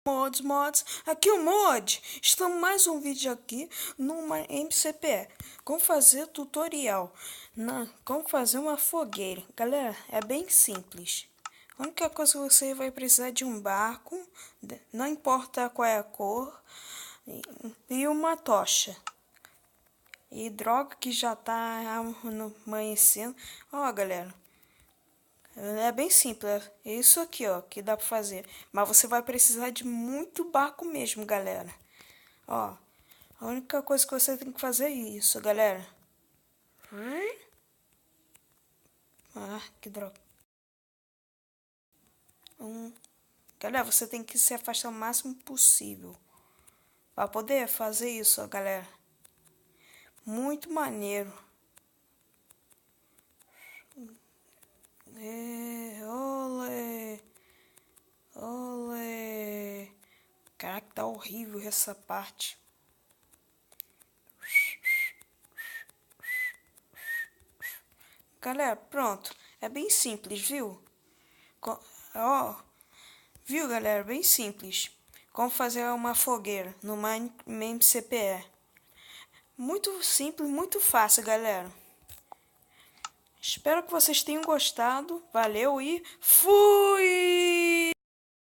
Mods, aqui é o Mod. Estamos mais um vídeo aqui numa MCPE. Como fazer tutorial, como fazer uma fogueira. Galera, é bem simples. A única coisa que você vai precisar de um barco, não importa qual é a cor, e uma tocha. E droga que já tá amanhecendo. Ó, galera. É bem simples, é isso aqui, ó, que dá pra fazer. Mas você vai precisar de muito barco mesmo, galera. Ó, a única coisa que você tem que fazer é isso, galera. Ah, que droga. Galera, você tem que se afastar o máximo possível pra poder fazer isso, ó, galera. Muito maneiro. Olé, olé. Caraca, tá horrível essa parte. Galera, pronto. É bem simples, viu? Ó, viu, galera? Bem simples. Como fazer uma fogueira no MCPE. Muito simples, muito fácil, galera. Espero que vocês tenham gostado. Valeu e fui!